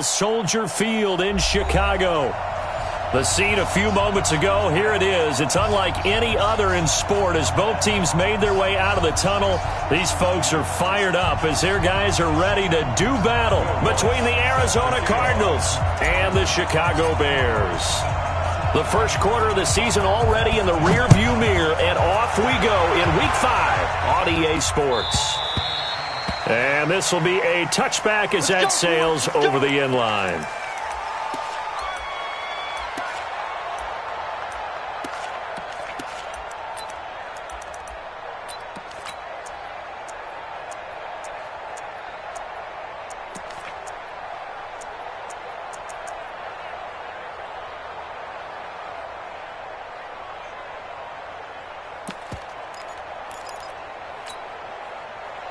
Soldier Field in Chicago. The scene a few moments ago, here it is. It's unlike any other in sport as both teams made their way out of the tunnel. These folks are fired up as their guys are ready to do battle between the Arizona Cardinals and the Chicago Bears. The first quarter of the season already in the rearview mirror, and off we go in Week 5 on EA Sports. And this will be a touchback as that sails over the end line.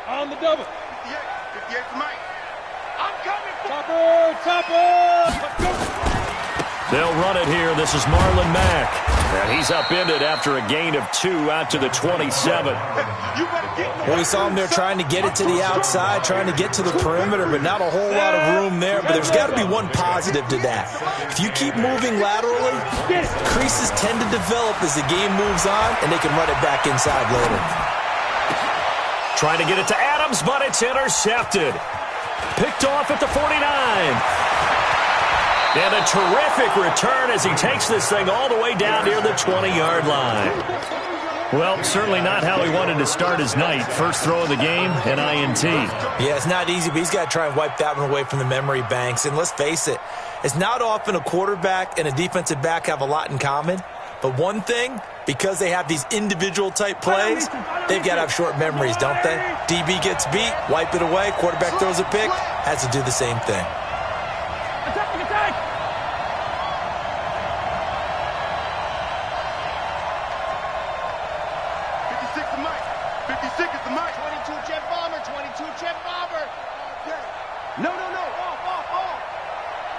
On the double. 58 for Mike. I'm coming for Topper! Let's go. They'll run it here. This is Marlon Mack. And he's upended after a gain of 2 out to the 27. Well, we saw him there trying to get it to the outside, trying to get to the perimeter, but not a whole lot of room there. But there's got to be one positive to that. If you keep moving laterally, creases tend to develop as the game moves on, and they can run it back inside later. Trying to get it to Adams, but it's intercepted. Picked off at the 49. And a terrific return as he takes this thing all the way down near the 20-yard line. Well, certainly not how he wanted to start his night. First throw of the game, an INT. Yeah, it's not easy, but he's got to try and wipe that one away from the memory banks. And let's face it, it's not often a quarterback and a defensive back have a lot in common. But one thing, because they have these individual type plays, they've got to have short memories, don't they? DB gets beat, wipe it away, quarterback throws a pick, has to do the same thing. Attack! 56 to Mike. 56 is the Mike. 22 jet bomber, 22 jet bomber. No. Off.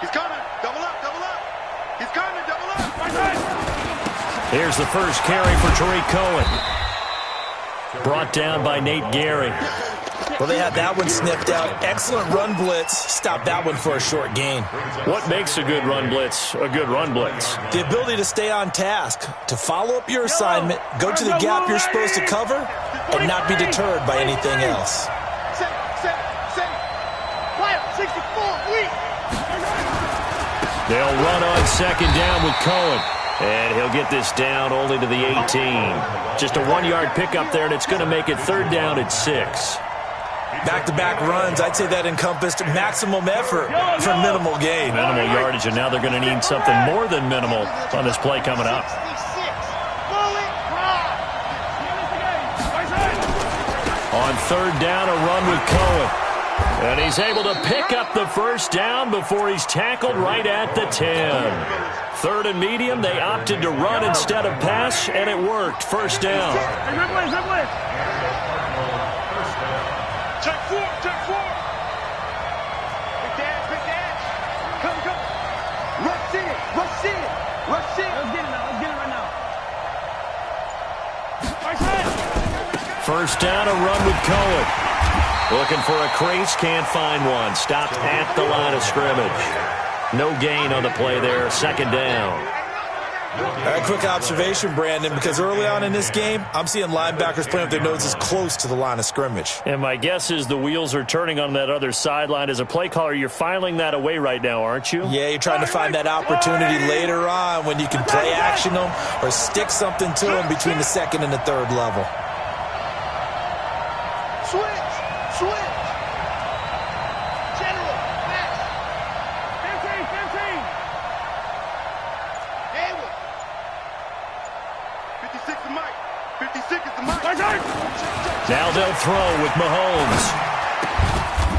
He's coming. Double up. He's coming. Double up. Here's the first carry for Tariq Cohen. Brought down by Nate Gary. Well, they had that one sniffed out. Excellent run blitz. Stop that one for a short gain. What makes a good run blitz a good run blitz? The ability to stay on task, to follow up your assignment, go to the gap you're supposed to cover, and not be deterred by anything else. Set. Fire, 64, weak. They'll run on second down with Cohen. And he'll get this down only to the 18. Just a 1-yard pickup there, and it's going to make it third down at 6. Back-to-back runs, I'd say that encompassed maximum effort for minimal gain. Minimal yardage, and now they're going to need something more than minimal on this play coming up. On third down, a run with Cohen. And he's able to pick up the first down before he's tackled right at the 10. Third and medium, they opted to run instead of pass, and it worked. First down. Check four. Big dash. Come. Rush in. Let's get it right now. First down, a run with Cohen. Looking for a crease, can't find one. Stopped at the line of scrimmage. No gain on the play there, second down. All right, quick observation, Brandon, because early on in this game, I'm seeing linebackers playing with their noses close to the line of scrimmage. And my guess is the wheels are turning on that other sideline. As a play caller, you're filing that away right now, aren't you? Yeah, you're trying to find that opportunity later on when you can play action them or stick something to them between the second and the third level. Switch. General, match. 15. Hayward. 56 to Mike. 56 is the Mike. Now they'll throw with Mahomes.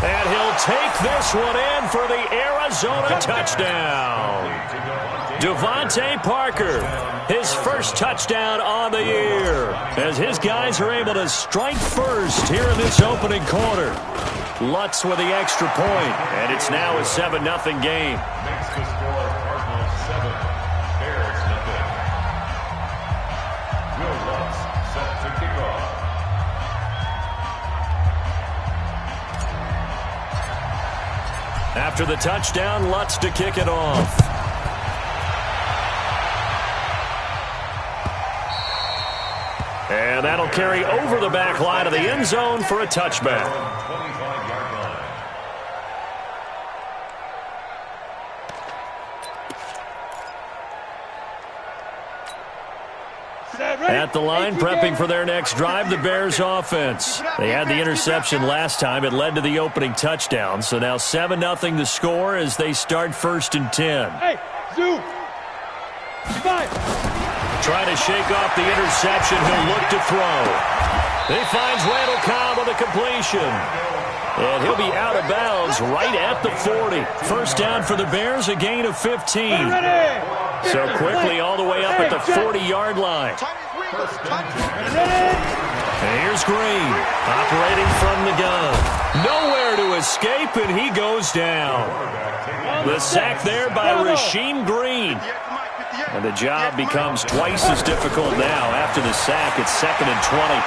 And he'll take this one in for the Arizona touchdown. Devontae Parker, his first touchdown on the year, as his guys are able to strike first here in this opening quarter. Lutz with the extra point, and it's now a 7-0 game. After the touchdown, Lutz to kick it off. And that'll carry over the back line of the end zone for a touchback. At the line, prepping for their next drive, the Bears offense. They had the interception last time. It led to the opening touchdown. So now 7-0 the score as they start 1st and 10. Hey, Zoo. Trying to shake off the interception. He'll look to throw. He finds Randall Cobb on the completion. And he'll be out of bounds right at the 40. First down for the Bears, a gain of 15. So quickly all the way up at the 40-yard line. And here's Green, operating from the gun. Nowhere to escape, and he goes down. The sack there by Rasheem Green. And the job becomes twice as difficult now. After the sack, it's 2nd and 20.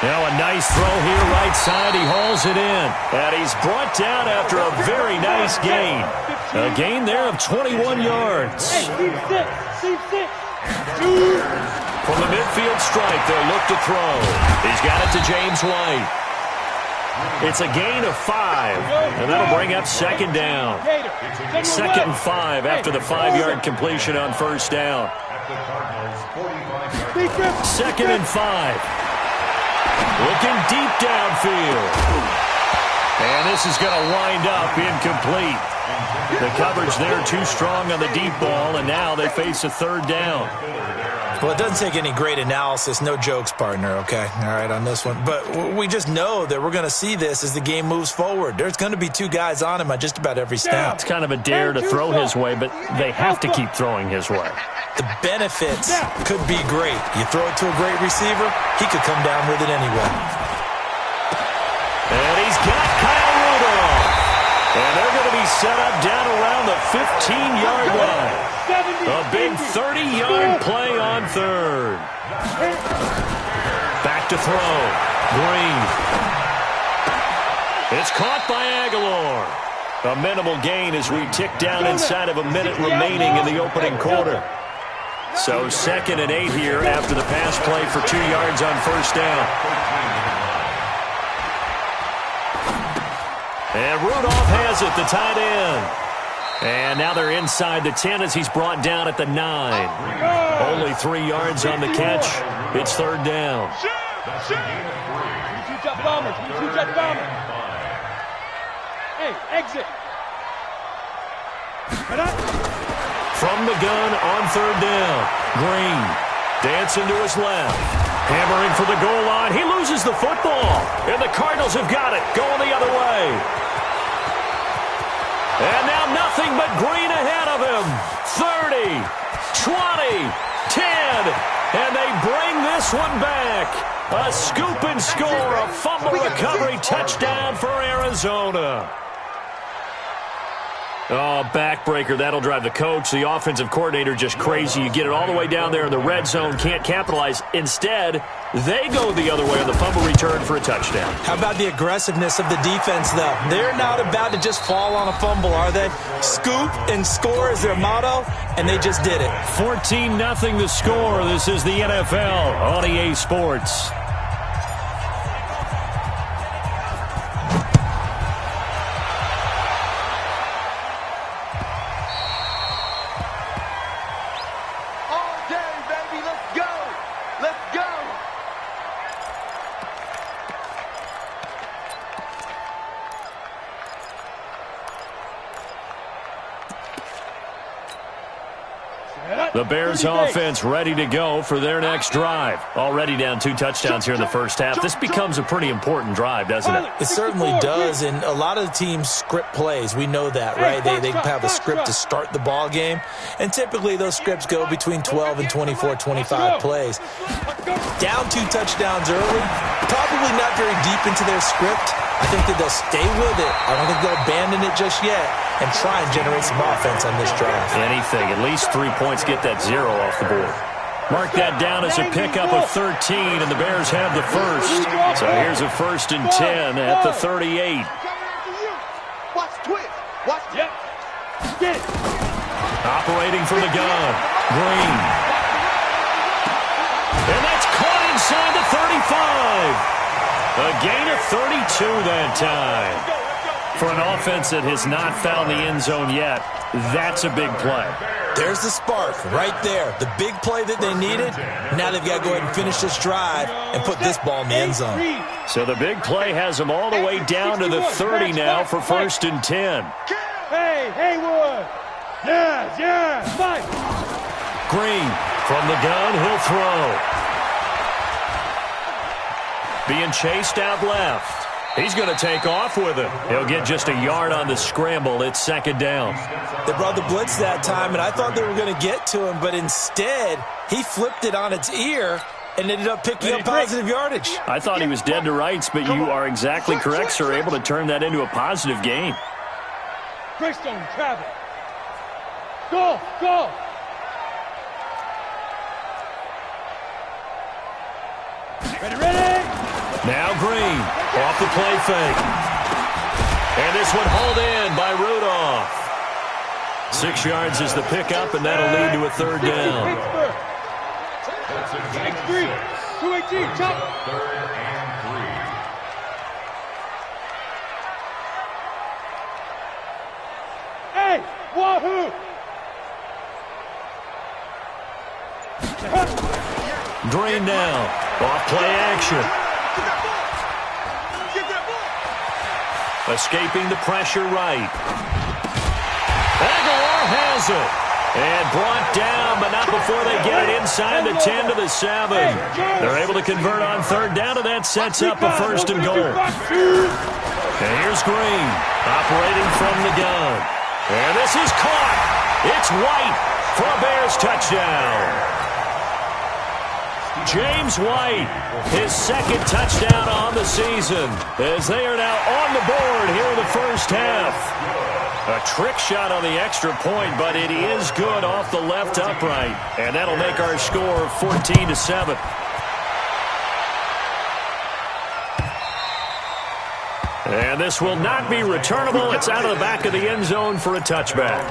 Now a nice throw here, right side. He hauls it in. And he's brought down after a very nice gain. A gain there of 21 yards. From the midfield stripe, they'll look to throw. He's got it to James White. It's a gain of 5, and that'll bring up 2nd down. 2nd and 5 after the 5-yard completion on first down. 2nd and 5. Looking deep downfield. And this is going to wind up incomplete. The coverage there too strong on the deep ball, and now they face a 3rd down. Well, it doesn't take any great analysis. No jokes, partner, okay? All right, on this one. But we just know that we're going to see this as the game moves forward. There's going to be 2 guys on him on just about every snap. It's kind of a dare to throw his way, but they have to keep throwing his way. The benefits could be great. You throw it to a great receiver, he could come down with it anyway. And he's got Kyle Rudolph. And they're going to be set up down around the 15-yard line. A big 30-yard play on 3rd. Back to throw. Green. It's caught by Aguilar. A minimal gain as we tick down inside of a minute remaining in the opening quarter. So 2nd and 8 here after the pass play for 2 yards on first down. And Rudolph has it, the tight end. And now they're inside the 10 as he's brought down at the 9. Only 3 yards on the catch. It's 3rd down. Hey, exit. From the gun on 3rd down. Green dancing to his left. Hammering for the goal line. He loses the football. And the Cardinals have got it. Going the other way. And now nothing but Green ahead of him. 30, 20, 10. And they bring this one back. A scoop and score. A fumble recovery touchdown for Arizona. Oh, backbreaker. That'll drive the coach, the offensive coordinator, just crazy. You get it all the way down there in the red zone, can't capitalize. Instead, they go the other way on the fumble return for a touchdown. How about the aggressiveness of the defense, though? They're not about to just fall on a fumble, are they? Scoop and score is their motto, and they just did it. 14-0 the score. This is the NFL on EA Sports. The Bears offense ready to go for their next drive. Already down 2 touchdowns here in the first half. This becomes a pretty important drive, doesn't it? It certainly does, and a lot of the teams script plays. We know that, right? They have a script to start the ball game, and typically those scripts go between 12 and 24, 25 plays. Down 2 touchdowns early, probably not very deep into their script. I think that they'll stay with it. I don't think they'll abandon it just yet and try and generate some offense on this drive. Anything. At least 3 points, get that 0 off the board. Mark that down as a pickup of 13, and the Bears have the first. So here's a 1st and 10 at the 38. Watch twist. Watch twist. Get it. Operating from the gun, Green. And that's caught inside the 35. A gain of 32 that time. For an offense that has not found the end zone yet, that's a big play. There's the spark right there. The big play that they needed. Now they've got to go ahead and finish this drive and put this ball in the end zone. So the big play has them all the way down to the 30 now for 1st and 10. Hey, Haywood. Yeah, fight. Green from the gun, he'll throw. Being chased out left. He's going to take off with it. He'll get just a yard on the scramble. It's 2nd down. They brought the blitz that time, and I thought they were going to get to him, but instead he flipped it on its ear and ended up picking up positive yardage. I thought he was dead to rights, but you are exactly correct, sir. Able to turn that into a positive gain. Greystone, travel. Go. Ready. Now Green, off the play fake. And this one hauled in by Rudolph. 6 yards is the pickup, and that'll lead to a 3rd down. X3, 218, chop. 3rd and 3. Hey, wahoo. Green now, off play action. Escaping the pressure right. Aguilar has it. And brought down, but not before they get it inside the 10 to the 7. They're able to convert on 3rd down, and that sets up a 1st and goal. And here's Green, operating from the gun. And this is caught. It's White for a Bears touchdown. James White, his 2nd touchdown on the season, as they are now on the board here in the first half. A trick shot on the extra point, but it is good off the left upright. And that'll make our score 14-7. And this will not be returnable. It's out of the back of the end zone for a touchback.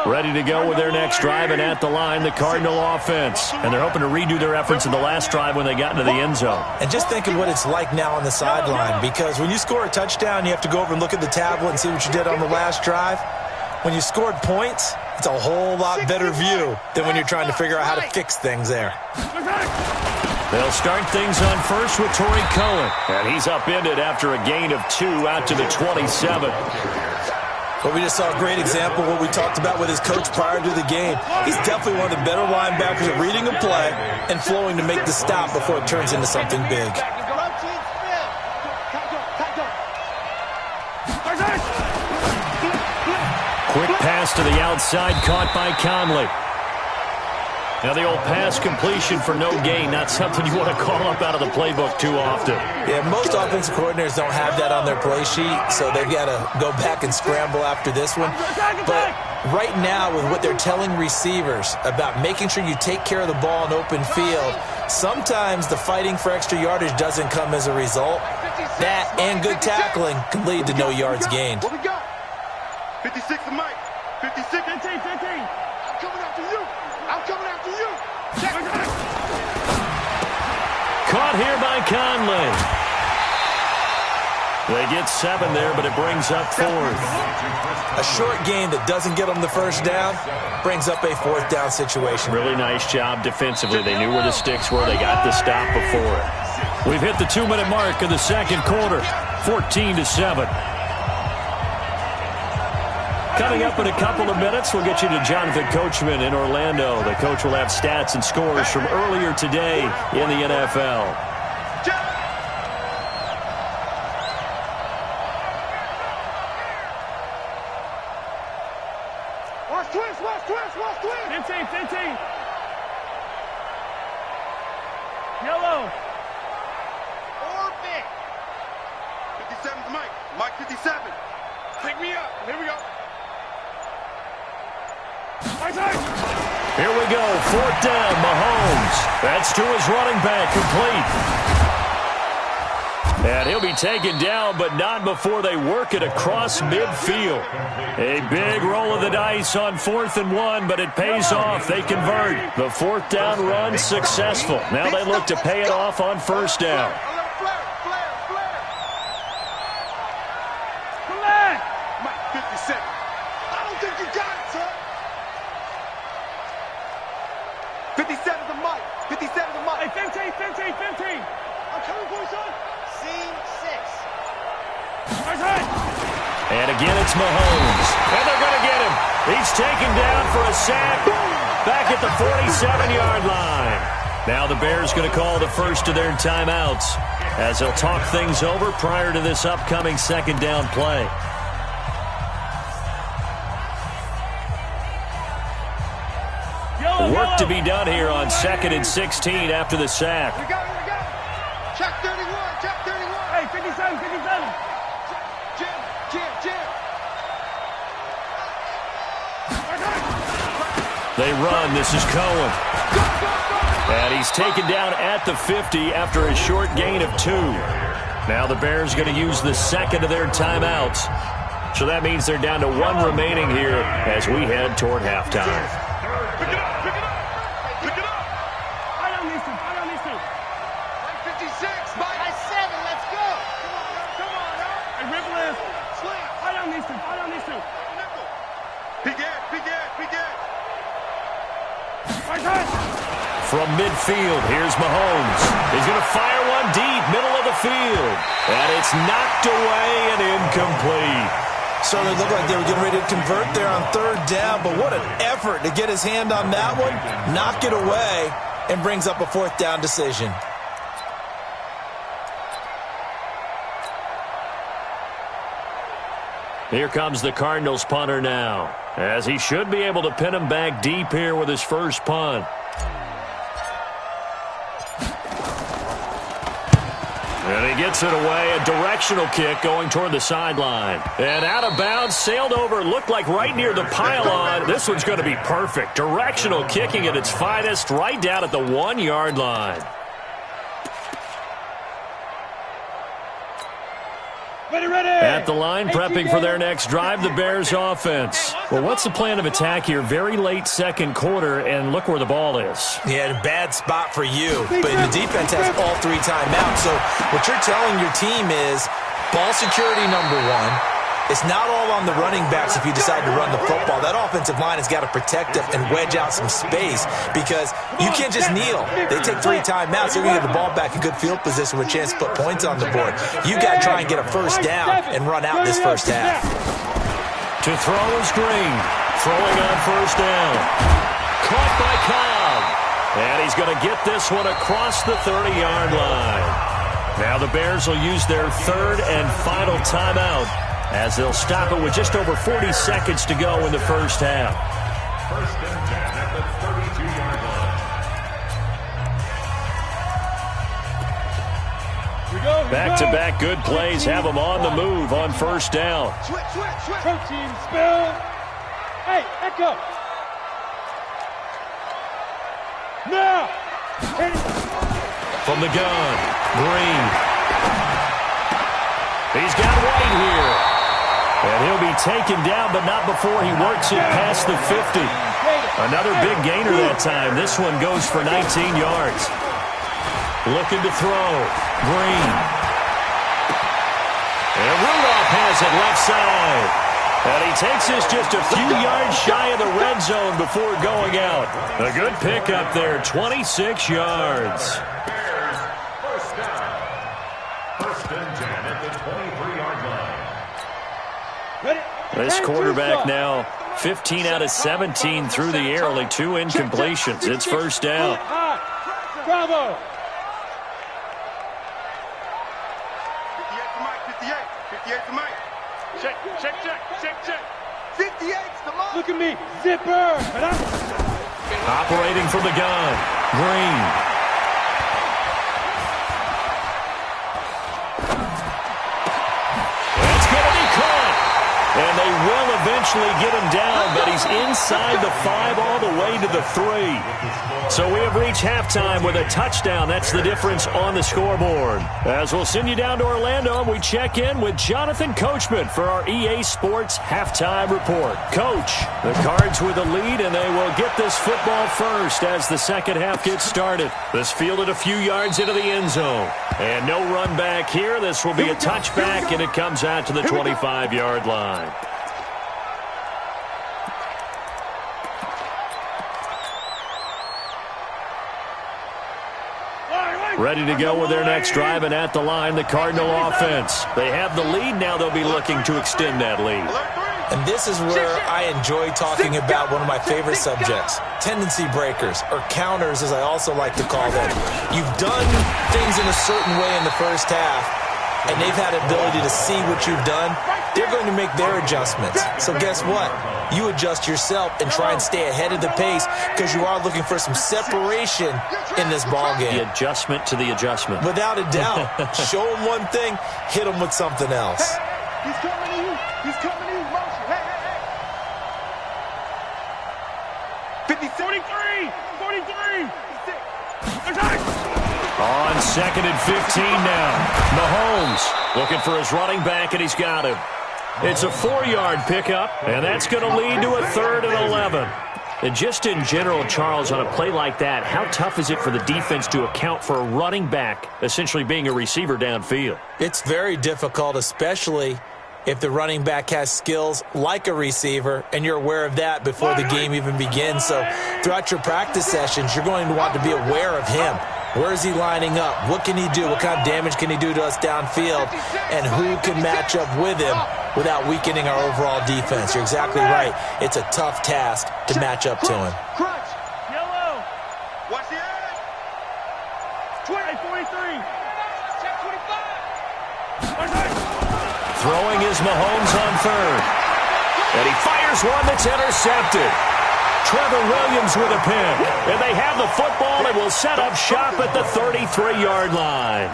Ready to go with their next drive, and at the line, the Cardinal offense. And they're hoping to redo their efforts in the last drive when they got into the end zone. And just think of what it's like now on the sideline, because when you score a touchdown, you have to go over and look at the tablet and see what you did on the last drive. When you scored points, it's a whole lot better view than when you're trying to figure out how to fix things there. They'll start things on first with Torrey Cohen. And he's upended after a gain of 2 out to the 27. But we just saw a great example of what we talked about with his coach prior to the game. He's definitely one of the better linebackers at reading a play and flowing to make the stop before it turns into something big. Quick pass to the outside, caught by Conley. Now the old pass completion for no gain, not something you want to call up out of the playbook too often. Yeah, most offensive coordinators don't have that on their play sheet, so they've got to go back and scramble after this one. But right now, with what they're telling receivers about making sure you take care of the ball in open field, sometimes the fighting for extra yardage doesn't come as a result. That and good tackling can lead to no yards gained. What we got? 56 to Mike. 56. 15. I'm coming after you. Caught here by Conley. They get 7 there, but it brings up 4th. A short gain that doesn't get them the first down brings up a 4th down situation. Really nice job defensively. They knew where the sticks were. They got the stop before it. We've hit the 2-minute mark in the second quarter, 14-7. Coming up in a couple of minutes, we'll get you to Jonathan Coachman in Orlando. The coach will have stats and scores from earlier today in the NFL. Watch twist. 15. Yellow. Orbit. 57 to Mike. Mike 57. Take me up. Here we go. Here we go. 4th down, Mahomes. That's to his running back, complete. And he'll be taken down, but not before they work it across midfield. A big roll of the dice on 4th and 1, but it pays off. They convert. The 4th down run successful. Now they look to pay it off on 1st down. Mike, 50 seconds. I don't think you got it, sir. 57 to Mike. 57 to Mike. Hey, 15. I'm coming for you, son. Scene 6. And again, it's Mahomes. And they're going to get him. He's taken down for a sack back at the 47-yard line. Now the Bears going to call the first of their timeouts as they'll talk things over prior to this upcoming 2nd down play. Work to be done here on 2nd and 16 after the sack. We got it. Check 31. Hey, 57. Jim. They run. This is Cohen. And he's taken down at the 50 after a short gain of 2. Now the Bears going to use the 2nd of their timeouts. So that means they're down to 1 remaining here as we head toward halftime. Pick it up. I don't need to. 56, Mike. By 7, let's go. Come on, now. Hey, Ripple is. Slam. I don't need to. Big Ed. From midfield, here's Mahomes. He's going to fire one deep, middle of the field. And it's knocked away and incomplete. So it looked like they were getting ready to convert there on 3rd down, but what an effort to get his hand on that one, knock it away, and brings up a 4th down decision. Here comes the Cardinals punter now, as he should be able to pin him back deep here with his first punt. And he gets it away, a directional kick going toward the sideline. And out of bounds, sailed over, looked like right near the pylon. This one's going to be perfect. Directional kicking at its finest, right down at the 1-yard line. Ready. At the line, prepping for their next drive, the Bears offense. Well, what's the plan of attack here? Very late 2nd quarter, and look where the ball is. Yeah, a bad spot for you, but the defense has all 3 timeouts. So what you're telling your team is ball security number 1. It's not all on the running backs if you decide to run the football. That offensive line has got to protect them and wedge out some space because you can't just kneel. They take 3 timeouts. They're going to get the ball back in good field position with a chance to put points on the board. You got to try and get a 1st down and run out this 1st half. To throw is Green. Throwing on 1st down. Caught by Cobb. And he's going to get this one across the 30-yard line. Now the Bears will use their 3rd and final timeout, as they'll stop it with just over 40 seconds to go in the 1st half. 1st and 10 at the 32-yard line. Back-to-back good plays have them on the move on 1st down. Switch. Protein spill. Hey, echo. Now. From the gun, Green. He's got White here. And he'll be taken down, but not before he works it past the 50. Another big gainer that time. This one goes for 19 yards. Looking to throw. Green. And Rudolph has it left side. And he takes this just a few yards shy of the red zone before going out. A good pickup there, 26 yards. Bears, 1st down. 1st and 10 at the 23-yard line. This quarterback now 15 out of 17 through the air, only 2 incompletions. It's 1st down. Bravo. 58 to Mike. 58 to Mike. Check. 58's the Mike. Look at me. Zipper. Operating from the gun. Green. eventually get him down, but he's inside the 5 all the way to the 3. So we have reached halftime with a touchdown. That's the difference on the scoreboard. As we'll send you down to Orlando, and we check in with Jonathan Coachman for our EA Sports Halftime Report. Coach, the Cards with the lead, and they will get this football first as the second half gets started. This fielded a few yards into the end zone. And no run back here. This will be a touchback, and it comes out to the 25-yard line. Ready to go with their next drive, and at the line, the Cardinal offense. They have the lead. Now they'll be looking to extend that lead. And this is where I enjoy talking about one of my favorite subjects, tendency breakers, or counters, as I also like to call them. You've done things in a certain way in the first half, and they've had ability to see what you've done. They're going to make their adjustments. So guess what? You adjust yourself and try and stay ahead of the pace because you are looking for some separation in this ball game. The adjustment to the adjustment. Without a doubt. Show them one thing, hit them with something else. Hey, he's coming to you. He's coming to you. Motion. Hey, hey, hey. 43. 43. On 2nd and 15 now. Mahomes looking for his running back, and he's got him. It's a 4-yard pickup, and that's going to lead to a 3rd and 11. And just in general, Charles, on a play like that, how tough is it for the defense to account for a running back essentially being a receiver downfield? It's very difficult, especially if the running back has skills like a receiver, and you're aware of that before the game even begins. So throughout your practice sessions, you're going to want to be aware of him. Where is he lining up? What can he do? What kind of damage can he do to us downfield? And who can match up with him without weakening our overall defense? You're exactly right. It's a tough task to match up to him. Crunch. Yellow. Watch the edge. 43. Check 25. Throwing is Mahomes on 3rd. And he fires one that's intercepted. Trevor Williams with a pick. And they have the football and will set up shop at the 33-yard line.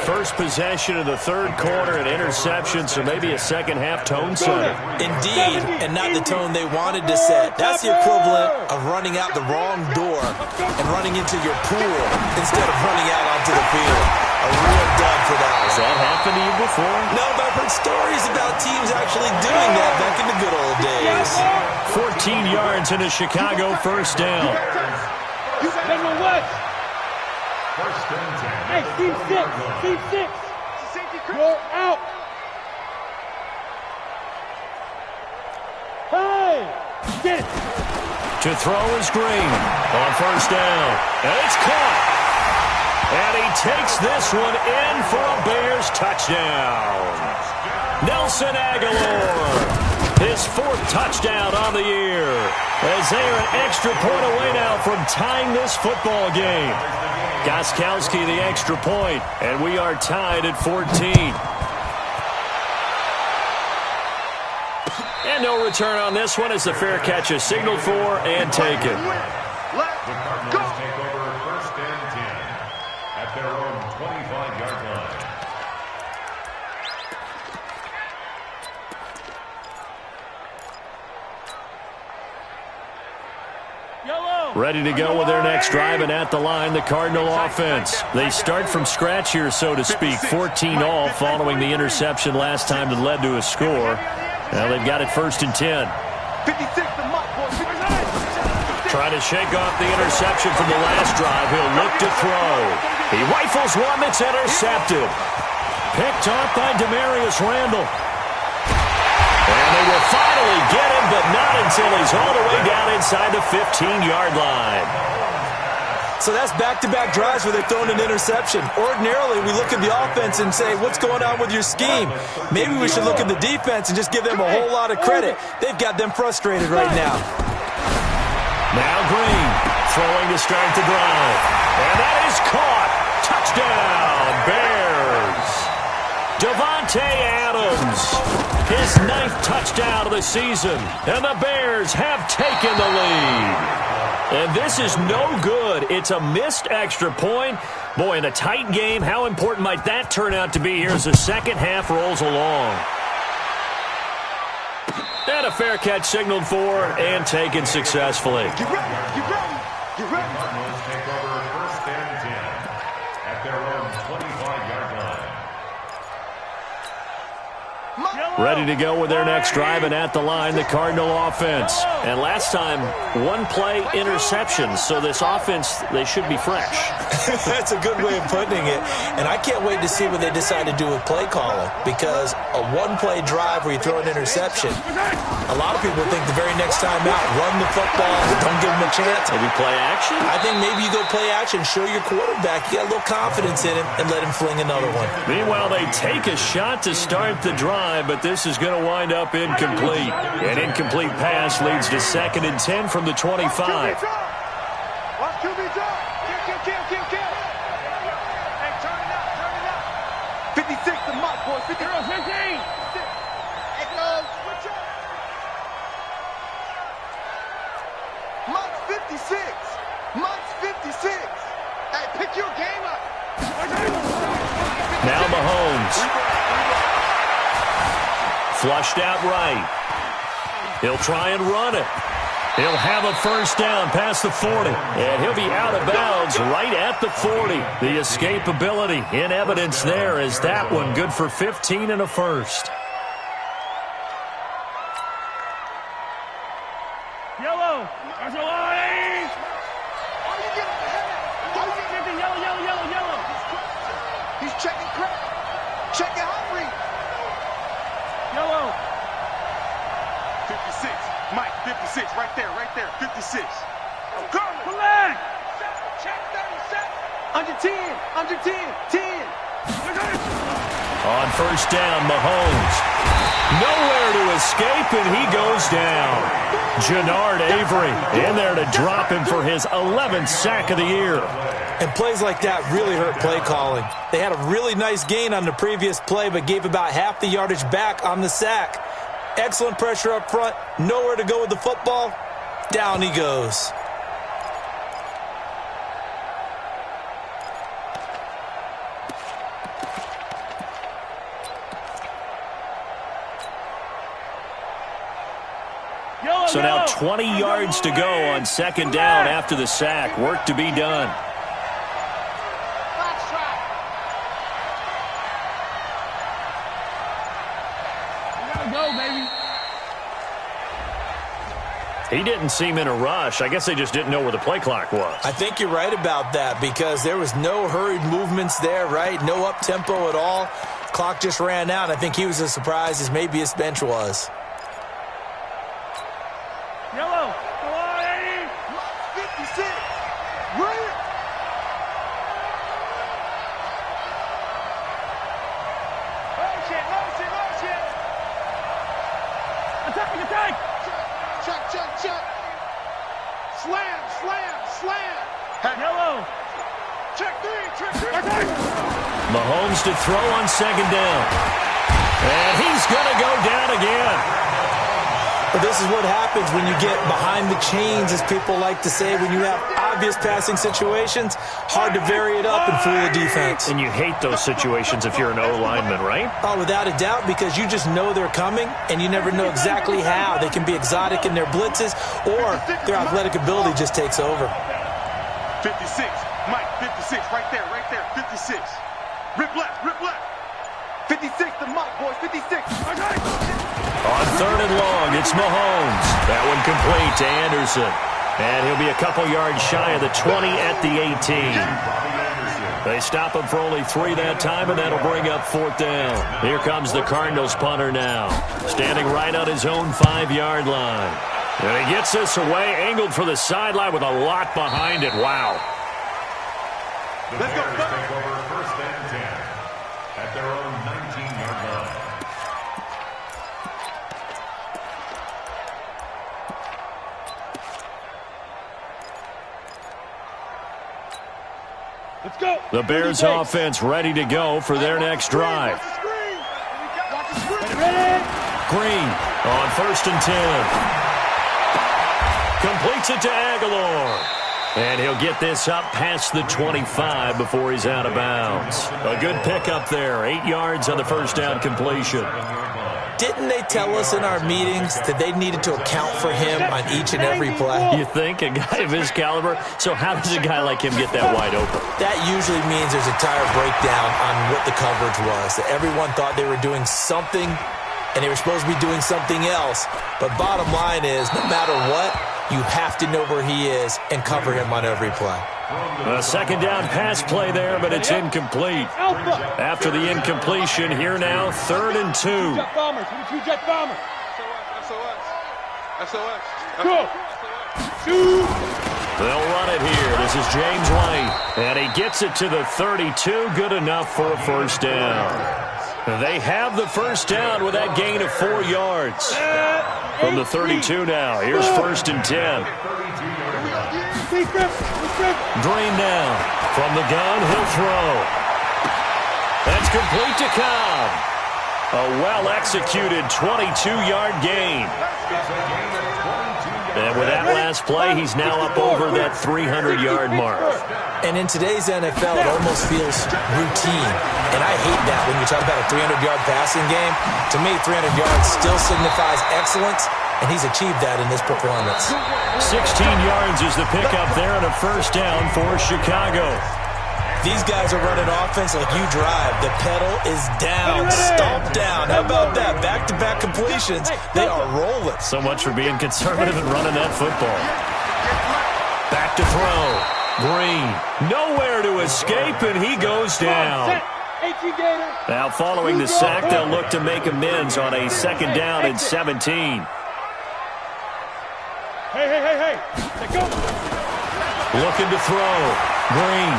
First possession of the 3rd quarter, an interception, so maybe a second-half tone setter. Indeed, and not the tone they wanted to set. That's the equivalent of running out the wrong door and running into your pool instead of running out onto the field. A real dud for that one. Has that happened to you before? No, but I've heard stories about teams actually doing that back in the good old days. 14 yards into Chicago, first down. You got him what? First and 10. Hey, Steve 6. You're out. Hey, get it. To throw is Green on first down. And it's caught. And he takes this one in for a Bears touchdown. Nelson Aguilar. His 4th touchdown on the year. As they are an extra point away now from tying this football game. Gostkowski the extra point, and we are tied at 14. And no return on this one as the fair catch is signaled for and taken. The Cardinals take over first and 10 at their own 25-yard line. Ready to go with their next drive, and at the line, the Cardinal offense. They start from scratch here, so to speak, 14-all following the interception last time that led to a score. Now they've got it 1st and 10. 56 the mark, boys. Trying to shake off the interception from the last drive. He'll look to throw. He rifles one that's intercepted. Picked off by Demarius Randall. And they will finally get him, but not until he's all the way down inside the 15-yard line. So that's back-to-back drives where they've thrown an interception. Ordinarily, we look at the offense and say, what's going on with your scheme? Maybe we should look at the defense and just give them a whole lot of credit. They've got them frustrated right now. Now Green throwing to start the drive. And that is caught. Touchdown, Bears. Davante Adams. His 9th touchdown of the season. And the Bears have taken the lead. And this is no good. It's a missed extra point. Boy, in a tight game, how important might that turn out to be here as the second half rolls along? And a a fair catch signaled for and taken successfully. Get ready, get ready, get ready. Cardinals take over 1st and 10 at their own 25-yard line. Ready to go with their next drive, and at the line, the Cardinal offense. And last time, one play interception, so this offense, they should be fresh. That's a good way of putting it. And I can't wait to see what they decide to do with play calling, because a one-play drive where you throw an interception, a lot of people think the very next time out, run the football, don't give them a chance. Maybe play action? I think maybe you go play action, show your quarterback you got a little confidence in him, and let him fling another one. Meanwhile, they take a shot to start the drive, but this is going to wind up incomplete. An incomplete pass leads to 2nd and 10 from the 25. Watch QB drop. Kill. Hey, turn it up. 56 the mark, boys. 50. 15. Hey, go. Switch up. Monk's 56. Monk's 56. Hey, pick your game up. Now Mahomes. Flushed out right. He'll try and run it. He'll have a first down past the 40. And he'll be out of bounds right at the 40. The escapability in evidence there is that one good for 15 and a first. Yellow. There's a line. Yellow. He's checking crack. Checking hungry. Yellow. 56. Mike, 56. Right there. 56. I'm coming. Collect. Check 37. Under 10. 10. On first down, Mahomes. Nowhere to escape, and he goes down. Jannard Avery in there to drop him for his 11th sack of the year. And plays like that really hurt play calling. They had a really nice gain on the previous play, but gave about half the yardage back on the sack. Excellent pressure up front. Nowhere to go with the football. Down he goes. So now 20 yards to go on 2nd down after the sack. Work to be done. He didn't seem in a rush. I guess they just didn't know where the play clock was. I think you're right about that, because there was no hurried movements there, right? No up-tempo at all. Clock just ran out. I think he was as surprised as maybe his bench was. Yellow. Come on, Eddie. 56. Right. Motion. Attack. Check. Slam. Yellow. Check 3. Mahomes to throw on 2nd down. And he's going to go down again. But this is what happens when you get behind the chains, as people like to say, when you have obvious passing situations. Hard to vary it up and fool the defense. And you hate those situations if you're an O-lineman, right? Oh, without a doubt, because you just know they're coming, and you never know exactly how. They can be exotic in their blitzes, or their athletic ability just takes over. 56. Mike, 56. Right there. 56. Rip left. 56 the mark, boys. 56. On 3rd and long, it's Mahomes. That one complete to Anderson. And he'll be a couple yards shy of the 20 at the 18. They stop him for only 3 that time, and that'll bring up 4th down. Here comes the Cardinals punter now, standing right on his own 5-yard line. And he gets this away, angled for the sideline with a lot behind it. Wow. The Bears take over 1st and 10 at their own 19-yard line. Let's go. The Bears offense ready to go for their next drive. Green on 1st and 10. Completes it to Aguilar. And he'll get this up past the 25 before he's out of bounds. A good pickup there. 8 yards on the first down completion. 7-yard line. Didn't they tell us in our meetings that they needed to account for him on each and every play? You think? A guy of his caliber? So how does a guy like him get that wide open? That usually means there's a tire breakdown on what the coverage was. That everyone thought they were doing something, and they were supposed to be doing something else. But bottom line is, no matter what, you have to know where he is and cover him on every play. A second down pass play there, but it's incomplete. After the incompletion, here now, 3rd and 2. Jet bombers. Jet bombers. SOS. Go. Shoot. They'll run it here. This is James White, and he gets it to the 32. Good enough for a first down. They have the first down with that gain of 4 yards. From the 32 now. Here's 1st and 10. Drain now. From the gun, he'll throw. That's complete to Cobb. A well-executed 22-yard gain. And with that last play, he's now up over that 300-yard mark. And in today's NFL, it almost feels routine. And I hate that when you talk about a 300-yard passing game. To me, 300 yards still signifies excellence, and he's achieved that in this performance. 16 yards is the pickup there and a first down for Chicago. These guys are running offense like you drive. The pedal is down, stomped down. How about that? Back-to-back completions. They are rolling. So much for being conservative and running that football. Back to throw. Green. Nowhere to escape, and he goes down. Now following the sack, they'll look to make amends on a second down and 17. Hey. Let go. Looking to throw. Green.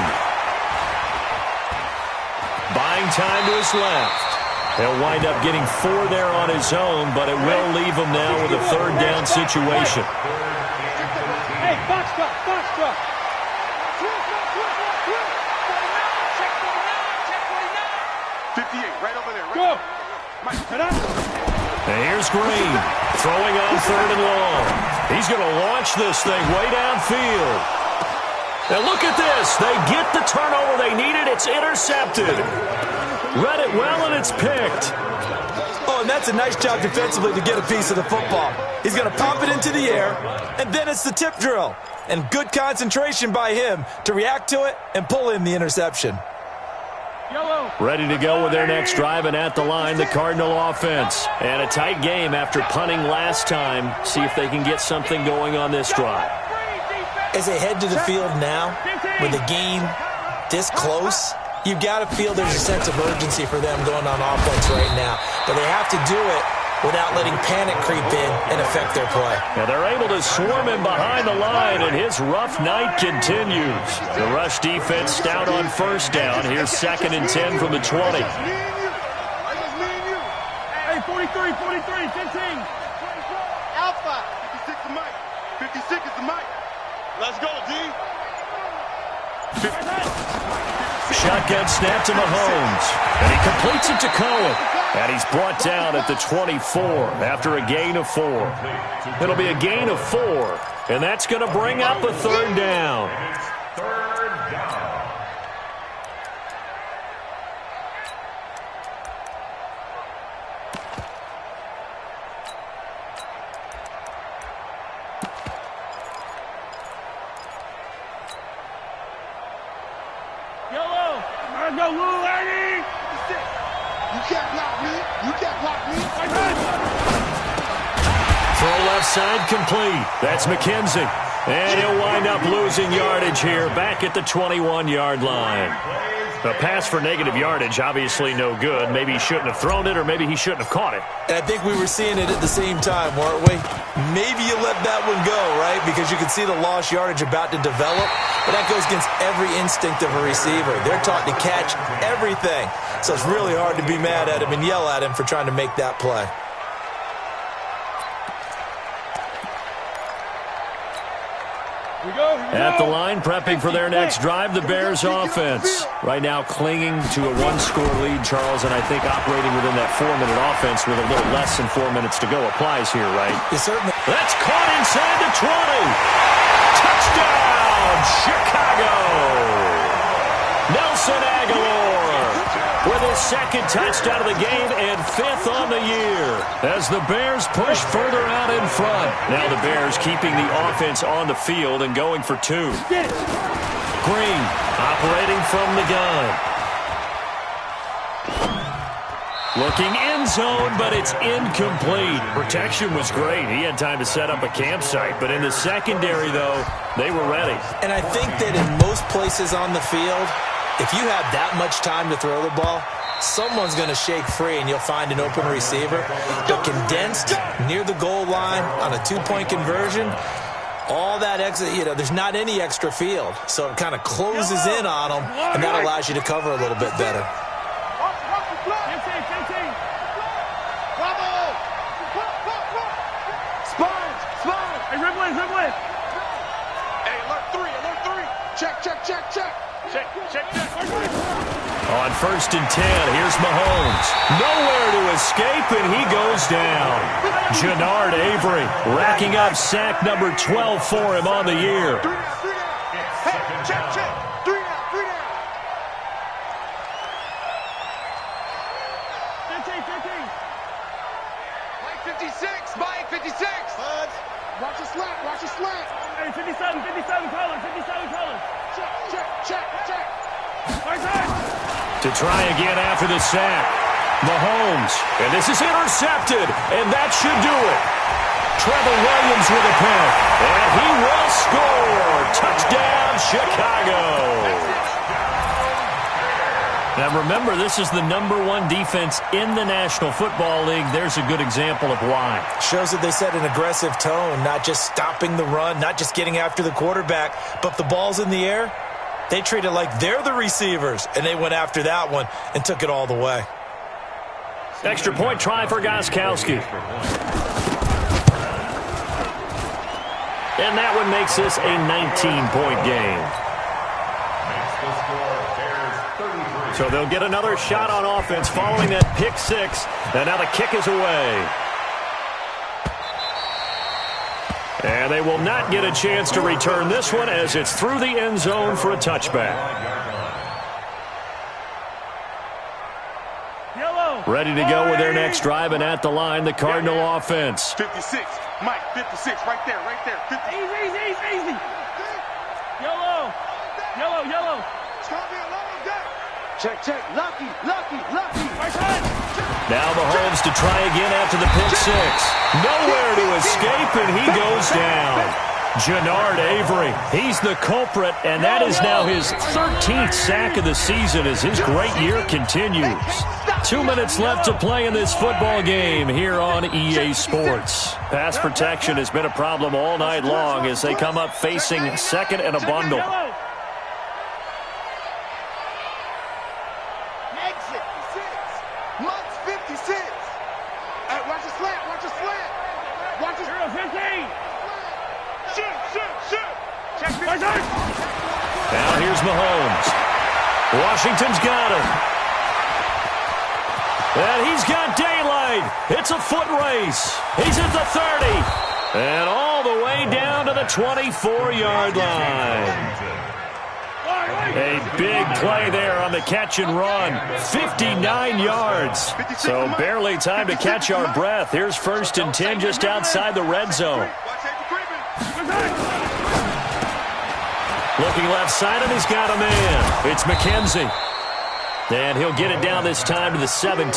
Buying time to his left. He'll wind up getting 4 there on his own, but it will leave him now with a third down situation. Hey, box truck. 58, right over there. Go. And here's Green, throwing on 3rd and long. He's going to launch this thing way downfield. And look at this. They get the turnover they needed. It's intercepted. Read it well, and it's picked. Oh, and that's a nice job defensively to get a piece of the football. He's going to pop it into the air, and then it's the tip drill. And good concentration by him to react to it and pull in the interception. Ready to go with their next drive, and at the line, the Cardinal offense. And a tight game after punting last time. See if they can get something going on this drive. As they head to the field now, with the game this close, you've got to feel there's a sense of urgency for them going on offense right now. But they have to do it without letting panic creep in and affect their play. Now they're able to swarm him behind the line, and his rough night continues. The rush defense stout on first down. Here's 2nd and 10 from the 20. Hey, 43, 15. Alpha. 56 is Mike. 56 is the Mike. Let's go, D. Shotgun snap to Mahomes, and he completes it to Cohen. And he's brought down at the 24 after a gain of 4. It'll be a gain of 4, and that's going to bring up a third down. Third down. Go, little lady! You can't block me. Throw left side complete. That's McKenzie. And he'll wind up losing yardage here back at the 21-yard line. The pass for negative yardage, obviously no good. Maybe he shouldn't have thrown it, or maybe he shouldn't have caught it. And I think we were seeing it at the same time, weren't we? Maybe you let that one go, right? Because you can see the lost yardage about to develop. But that goes against every instinct of a receiver. They're taught to catch everything. So it's really hard to be mad at him and yell at him for trying to make that play. At the line, prepping for their next drive, the Bears offense. Right now clinging to a one-score lead, Charles, and I think operating within that 4-minute offense with a little less than 4 minutes to go applies here, right? Yes, certainly. That's caught inside the 20. Touchdown, Chicago. Nelson Aguilar with His second touchdown of the game and 5th on the year as the Bears push further out in front. Now the Bears keeping the offense on the field and going for 2. Green operating from the gun. Looking end zone, but it's incomplete. Protection was great. He had time to set up a campsite, but in the secondary, though, they were ready. And I think that in most places on the field, if you have that much time to throw the ball, someone's going to shake free and you'll find an open receiver. But condensed near the goal line on a 2-point conversion, all that extra, there's not any extra field. So it kind of closes in on them, and that allows you to cover a little bit better. Hey, alert 3. Check. On 1st and 10, here's Mahomes. Nowhere to escape, and he goes down. Jannard Avery racking up sack number 12 for him on the year. 3 down. Hey, check. 3 down. 15. Mike 56. Watch the slant. Hey, 57 colors. Check. To try again after the sack. Mahomes, and this is intercepted, and that should do it. Trevor Williams with a pick, and he will score. Touchdown, Chicago. Now remember, this is the #1 defense in the National Football League. There's a good example of why. Shows that they set an aggressive tone, not just stopping the run, not just getting after the quarterback, but if the ball's in the air, they treat it like they're the receivers, and they went after that one and took it all the way. Extra point try for Gostkowski. And that one makes this a 19-point game. So they'll get another shot on offense following that pick 6. And now the kick is away. And they will not get a chance to return this one as it's through the end zone for a touchback. Ready to go with their next drive, and at the line, the Cardinal offense. 56. Mike, 56. Right there. 50. Easy. Yellow. It's going to be a long day. Check. Lucky. Now Mahomes to try again after the pick 6. Nowhere to escape, and he goes down. Jannard Avery, he's the culprit, and that is now his 13th sack of the season as his great year continues. 2 minutes left to play in this football game here on EA Sports. Pass protection has been a problem all night long as they come up facing 2nd and a bundle. Exit 56. Mike's 56. Hey, watch the slant. Watch the 15. Shoot. Check. Now here's Mahomes. Washington's got him. And he's got daylight. It's a foot race. He's at the 30. And all the way down to the 24-yard line. A big play there on the catch and run. 59 yards. So barely time to catch our breath. Here's 1st and 10 just outside the red zone. Looking left side, and he's got a man. It's McKenzie. And he'll get it down this time to the 17.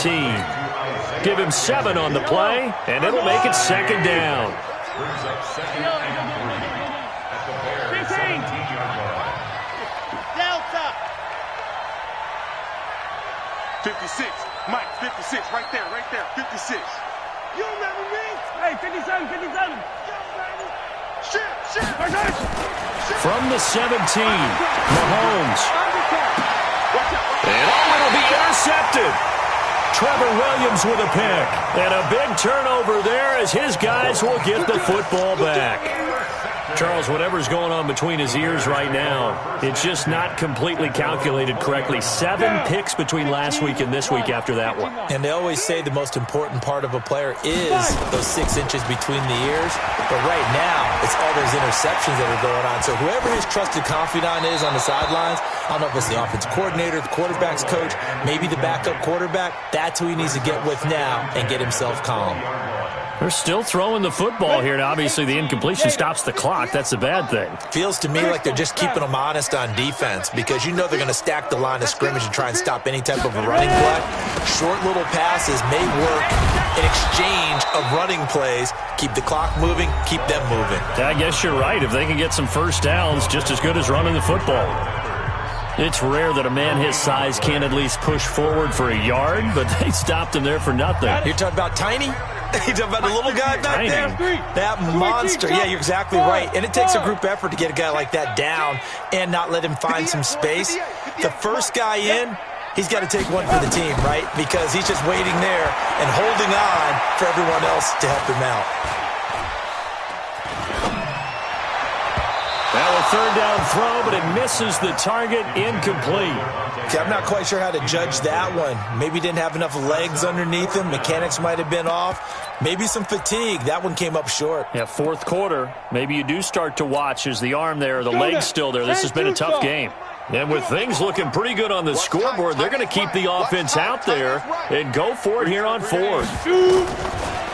Give him 7 on the play, and it'll make it 2nd down. 56. Mike, 56. Right there. 56. You remember me? Hey, 57. Shit. From the 17, Mahomes. And it'll be intercepted. Trevor Williams with a pick. And a big turnover there as his guys will get the football back. Charles, whatever's going on between his ears right now, it's just not completely calculated correctly. 7 picks between last week and this week after that one. And they always say the most important part of a player is those 6 inches between the ears. But right now, it's all those interceptions that are going on. So whoever his trusted confidant is on the sidelines, I don't know if it's the offensive coordinator, the quarterback's coach, maybe the backup quarterback, that's who he needs to get with now and get himself calm. They're still throwing the football here, and obviously the incompletion stops the clock. That's a bad thing. Feels to me like they're just keeping them honest on defense because you know they're going to stack the line of scrimmage and try and stop any type of a running play. Short little passes may work in exchange of running plays. Keep the clock moving, keep them moving. I guess you're right. If they can get some first downs, just as good as running the football. It's rare that a man his size can't at least push forward for a yard, but they stopped him there for nothing. You're talking about Tiny? You're talking about the little guy back Tiny. there? That monster. Yeah, you're exactly right. And it takes a group effort to get a guy like that down and not let him find some space. The first guy in, he's got to take one for the team, right? Because he's just waiting there and holding on for everyone else to help him out. Now a third down throw, but it misses the target, incomplete. Okay, I'm not quite sure how to judge that one. Maybe didn't have enough legs underneath him. Mechanics might have been off. Maybe some fatigue. That one came up short. Yeah, fourth quarter. Maybe you do start to watch as the arm there, the leg's still there. This has been a tough game. And with things looking pretty good on the scoreboard, they're going to keep the offense out there and go for it here on fourth.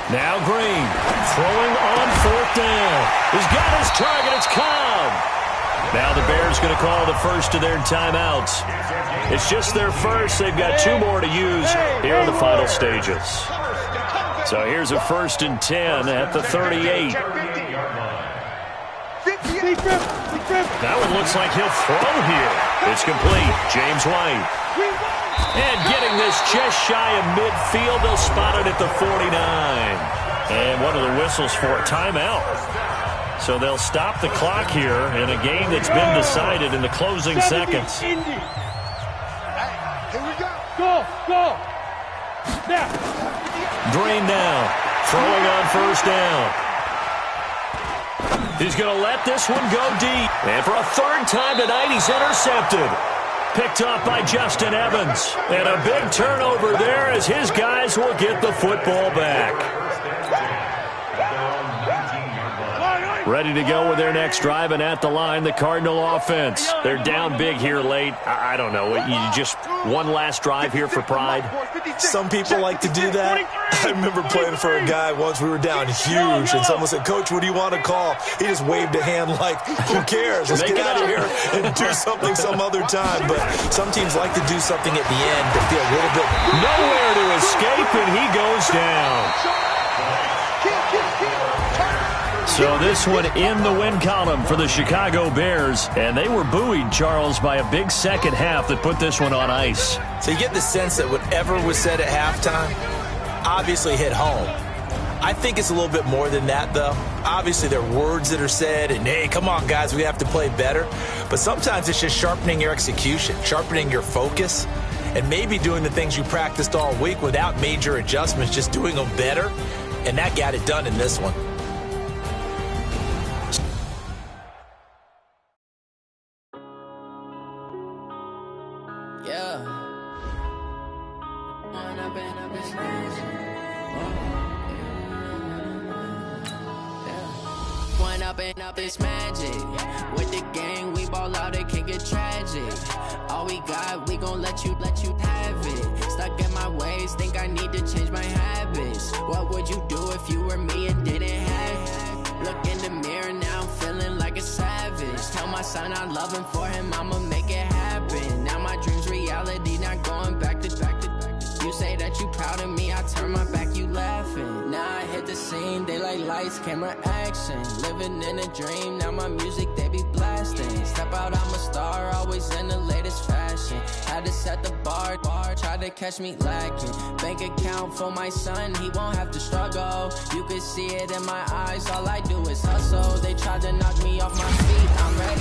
Now Green, throwing on fourth down. He's got his target. It's Cobb. Now the Bears going to call the first of their timeouts. It's just their first. They've got 2 more to use here in the final stages. So here's a 1st and 10 at the 38. That one looks like he'll throw here. It's complete. James White. And getting this just shy of midfield, they'll spot it at the 49. And one of the whistles for a timeout. So they'll stop the clock here in a game that's been decided in the closing seconds. Here we go. Go. Now. Green now, throwing on first down. He's going to let this one go deep. And for a 3rd time tonight, he's intercepted. Picked up by Justin Evans. And a big turnover there as his guys will get the football back. Ready to go with their next drive, and at the line, the Cardinal offense. They're down big here late. I don't know. You just one last drive here for pride. Some people like to do that. I remember playing for a guy once. We were down huge, and someone said, "Coach, what do you want to call?" He just waved a hand like, "Who cares? Let's get out of here and do something some other time." But some teams like to do something at the end to feel a little bit. Nowhere to escape, and he goes down. So this one in the win column for the Chicago Bears. And they were buoyed, Charles, by a big second half that put this one on ice. So you get the sense that whatever was said at halftime obviously hit home. I think it's a little bit more than that, though. Obviously, there are words that are said, and, hey, come on, guys, we have to play better. But sometimes it's just sharpening your execution, sharpening your focus, and maybe doing the things you practiced all week without major adjustments, just doing them better. And that got it done in this one. Up this magic with the gang, we ball out, it can get tragic. All we got, we gon' let you have it. Stuck in my ways, think I need to change my habits. What would you do if you were me and didn't have it? Look in the mirror now, I'm feeling like a savage. Tell my son I love him, for him I'ma make it happen. Now my dreams reality, not going back to. You say that you proud of me, I turn my back, you laughing. Now I hit the scene, they like lights, camera, action. Living in a dream, now my music, they be blasting. Step out, I'm a star, always in the latest fashion. Had to set the bar, try to catch me lacking. Bank account for my son, he won't have to struggle. You can see it in my eyes, all I do is hustle. They tried to knock me off my feet, I'm ready.